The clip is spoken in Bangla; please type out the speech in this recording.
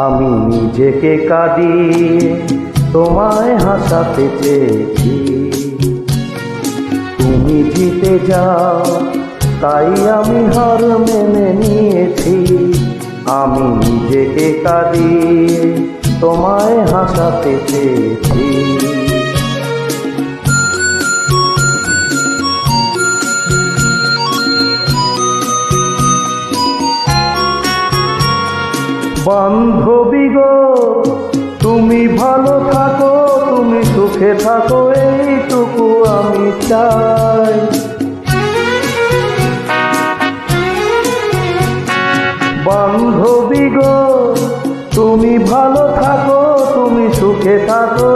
আমি নিজেকে কাঁদিয়ে তোমায় হাসাতে চেয়েছি। তুমি জিতে যাও তাই আমি হার মেনে নিয়েছি। আমি নিজেকে কাঁদিয়ে তোমায় হাসাতে চেয়েছি। বান্ধবী গো, তুমি ভালো থাকো, তুমি সুখে থাকো, এইটুকু আমি চাই। বান্ধবী গো, তুমি ভালো থাকো, তুমি সুখে থাকো,